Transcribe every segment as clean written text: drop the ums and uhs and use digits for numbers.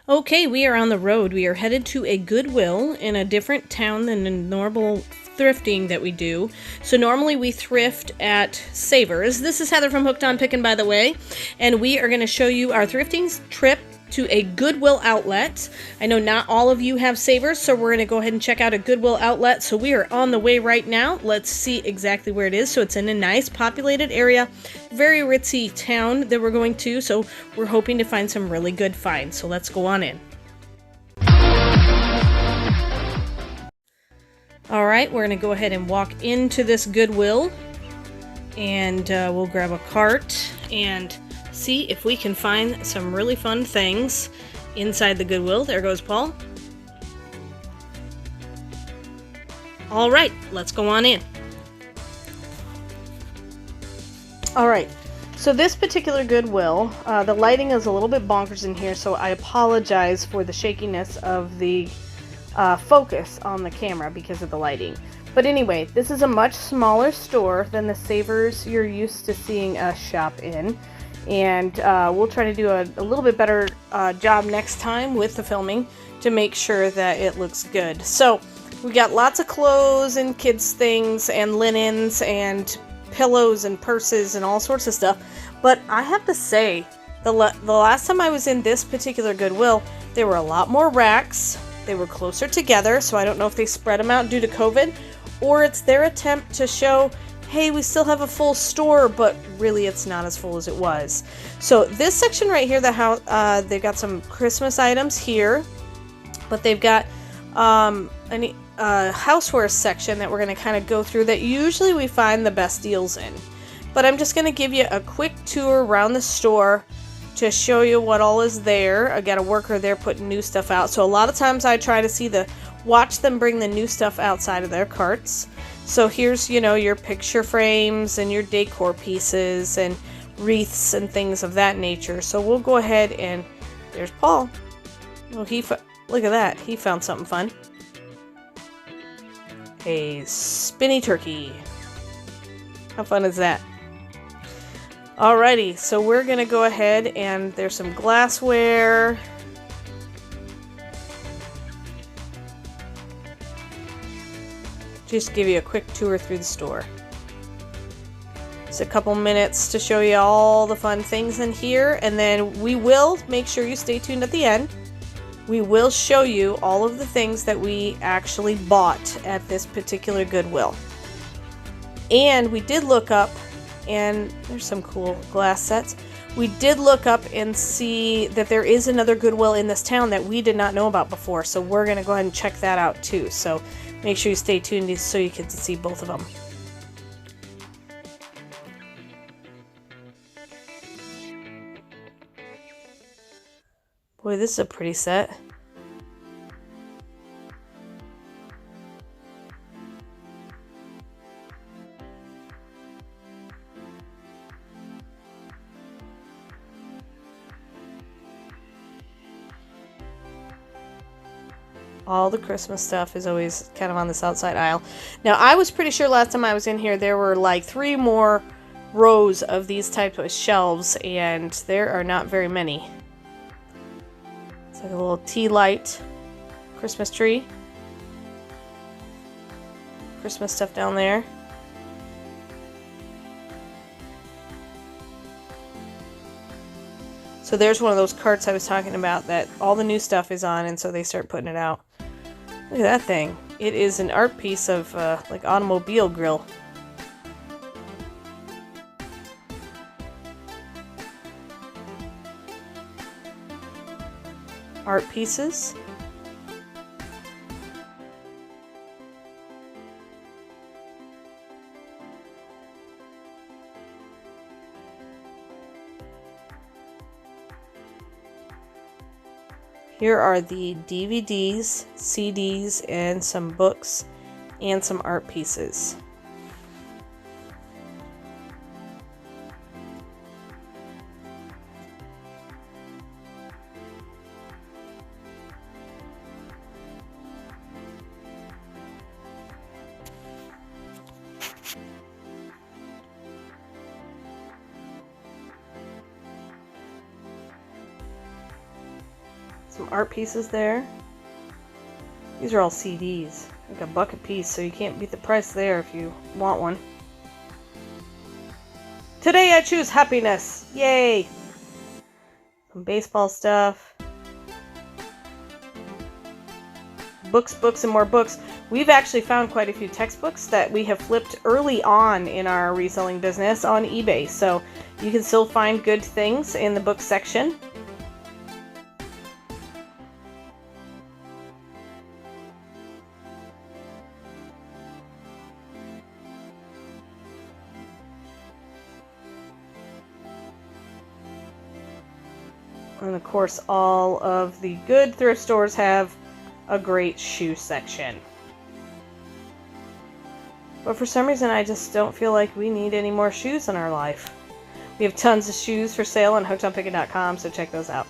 Okay, we are on the road. We are headed to a Goodwill in a different town than the normal thrifting that we do. So normally we thrift at Savers. This is Heather from Hooked on Pickin, by the way, and we are going to show you our thrifting trip to a Goodwill outlet. I know not all of you have Savers, so we're going to go ahead and check out a Goodwill outlet. So we are on the way right now. Let's see exactly where it is. So it's in a nice populated area, very ritzy town that we're going to. So we're hoping to find some really good finds. So let's go on in. All right, we're going to go ahead and walk into this Goodwill, and we'll grab a cart and see if we can find some really fun things inside the Goodwill. There goes Paul. All right, let's go on in. All right, so this particular Goodwill, the lighting is a little bit bonkers in here, so I apologize for the shakiness of the focus on the camera because of the lighting. But anyway, this is a much smaller store than the Savers you're used to seeing us shop in. And we'll try to do a little bit better job next time with the filming to make sure that it looks good. So we got lots of clothes and kids things and linens and pillows and purses and all sorts of stuff. But I have to say, the last time I was in this particular Goodwill, there were a lot more racks. They were closer together, so I don't know if they spread them out due to COVID, or it's their attempt to show, hey, we still have a full store, but really it's not as full as it was. So this section right here, they've got some Christmas items here, but they've got a houseware section that we're going to kind of go through that usually we find the best deals in. But I'm just going to give you a quick tour around the store to show you what all is there. I got a worker there putting new stuff out. So a lot of times I try to watch them bring the new stuff outside of their carts. So here's, your picture frames and your decor pieces and wreaths and things of that nature. So we'll go ahead and there's Paul. Well, look at that. He found something fun. A spinny turkey. How fun is that? Alrighty, so we're gonna go ahead and there's some glassware. Just give you a quick tour through the store. Just a couple minutes to show you all the fun things in here, and then we will make sure you stay tuned at the end. We will show you all of the things that we actually bought at this particular Goodwill. And we did look up, and there's some cool glass sets. We did look up and see that there is another Goodwill in this town that we did not know about before, so we're going to go ahead and check that out too. So make sure you stay tuned so you can see both of them. Boy, this is a pretty set. All the Christmas stuff is always kind of on this outside aisle. Now, I was pretty sure last time I was in here there were like 3 more rows of these types of shelves, and there are not very many. It's like a little tea light Christmas tree. Christmas stuff down there. So there's one of those carts I was talking about that all the new stuff is on, and so they start putting it out. Look at that thing. It is an art piece of like automobile grill. Art pieces. Here are the DVDs, CDs, and some books, and some art pieces. Some art pieces there. These are all CDs, like $1 a piece, so you can't beat the price there if you want one. Today I choose happiness! Yay! Some baseball stuff. Books, and more books. We've actually found quite a few textbooks that we have flipped early on in our reselling business on eBay, so you can still find good things in the book section. And of course, all of the good thrift stores have a great shoe section. But for some reason, I just don't feel like we need any more shoes in our life. We have tons of shoes for sale on hookedonpickin.com, so check those out.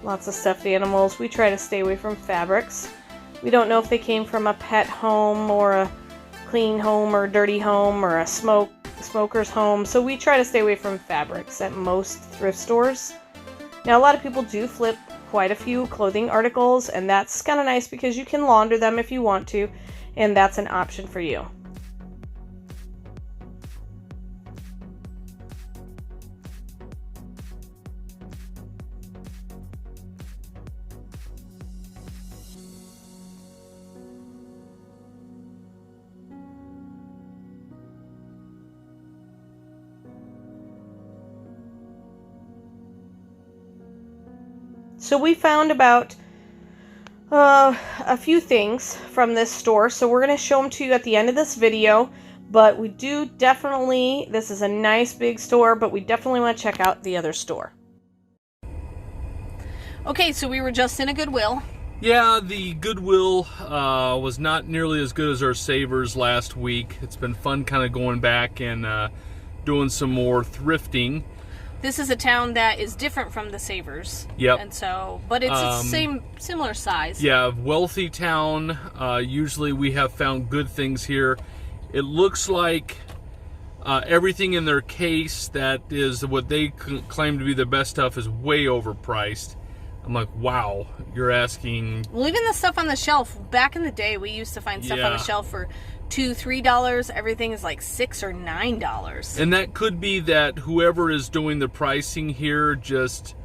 Lots of stuffed animals. We try to stay away from fabrics. We don't know if they came from a pet home or a clean home or dirty home or a smoker's home. So we try to stay away from fabrics at most thrift stores. Now a lot of people do flip quite a few clothing articles, and that's kind of nice because you can launder them if you want to, and that's an option for you. So we found about a few things from this store, so we're going to show them to you at the end of this video, but we do definitely, this is a nice big store, but we definitely want to check out the other store. Okay, so we were just in a Goodwill. Yeah, the Goodwill was not nearly as good as our Savers last week. It's been fun kind of going back and doing some more thrifting. This is a town that is different from the Savers. Yep. And so, but it's similar size. Yeah, wealthy town. Usually we have found good things here. It looks like everything in their case that is what they claim to be the best stuff is way overpriced. I'm like, wow, you're asking... Well, even the stuff on the shelf, back in the day, we used to find stuff on the shelf for $2, $3. Everything is like $6 or $9. And that could be that whoever is doing the pricing here just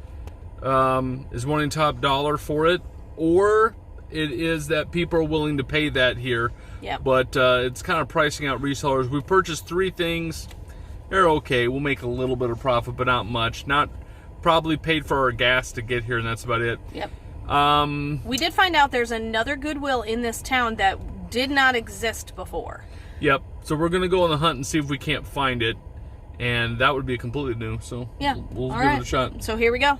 is wanting top dollar for it, or it is that people are willing to pay that here. Yeah. But it's kind of pricing out resellers. We purchased 3 things. They're okay. We'll make a little bit of profit, but not much. Not probably paid for our gas to get here, and that's about it. Yep. We did find out there's another Goodwill in this town that did not exist before. Yep. So we're gonna go on the hunt and see if we can't find it, and that would be completely new. So yeah, we'll give it a shot. So here we go.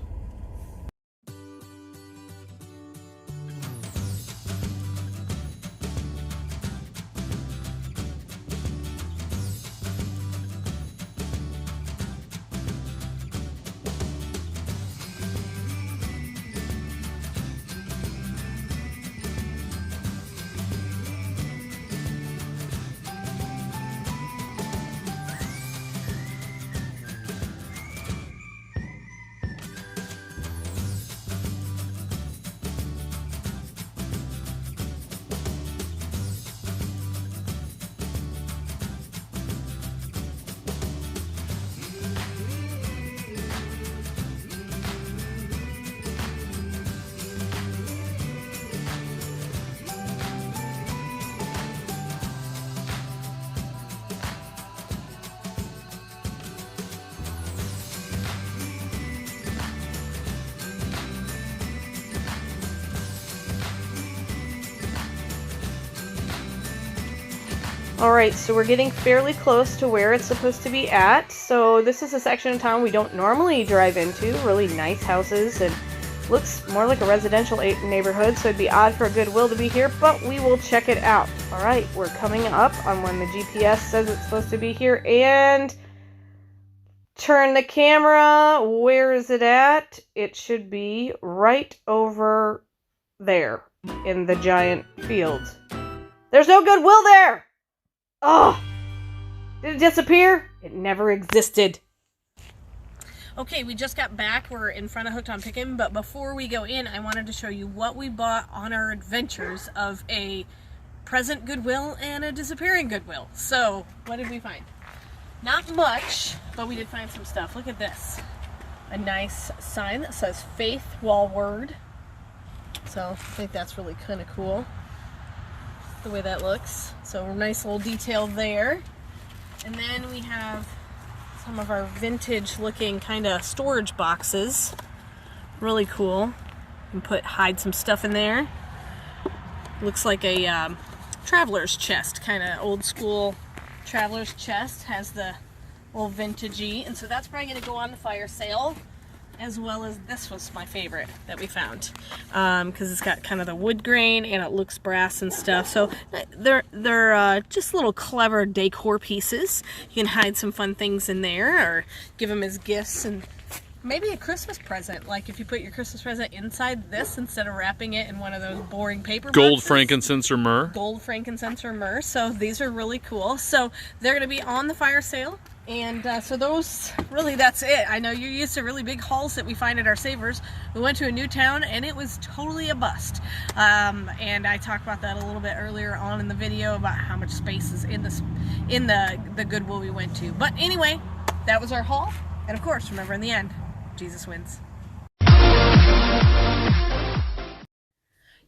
Alright, so we're getting fairly close to where it's supposed to be at. So this is a section of town we don't normally drive into. Really nice houses and looks more like a residential neighborhood, so it'd be odd for a Goodwill to be here, but we will check it out. Alright, we're coming up on when the GPS says it's supposed to be here, and turn the camera. Where is it at? It should be right over there in the giant field. There's no Goodwill there! Oh! Did it disappear? It never existed. Okay, we just got back. We're in front of Hooked on Pickin, but before we go in, I wanted to show you what we bought on our adventures of a present Goodwill and a disappearing Goodwill. So, what did we find? Not much, but we did find some stuff. Look at this. A nice sign that says Faith Wallward. So, I think that's really kind of cool, the way that looks. So, a nice little detail there. And then we have some of our vintage looking kind of storage boxes. Really cool. You can hide some stuff in there. Looks like a traveler's chest, kind of old school traveler's chest. Has the little vintagey, and so that's probably going to go on the fire sale, as well as this was my favorite that we found, because it's got kind of the wood grain and it looks brass and stuff. So they're just little clever decor pieces. You can hide some fun things in there or give them as gifts, and maybe a Christmas present, like if you put your Christmas present inside this instead of wrapping it in one of those boring paper Gold, boxes. frankincense, or myrrh. Gold, frankincense, or myrrh. So these are really cool. So they're going to be on the fire sale. And so those, really, that's it. I know you're used to really big hauls that we find at our Savers. We went to a new town and it was totally a bust. And I talked about that a little bit earlier on in the video about how much space is in the Goodwill we went to. But anyway, that was our haul. And of course, remember, in the end, Jesus wins.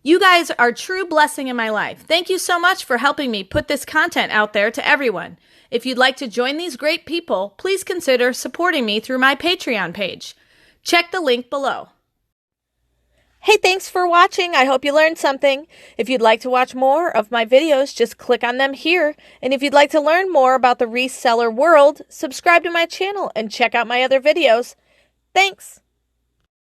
You guys are a true blessing in my life. Thank you so much for helping me put this content out there to everyone. If you'd like to join these great people, please consider supporting me through my Patreon page. Check the link below. Hey, thanks for watching. I hope you learned something. If you'd like to watch more of my videos, just click on them here. And if you'd like to learn more about the reseller world, subscribe to my channel and check out my other videos. Thanks.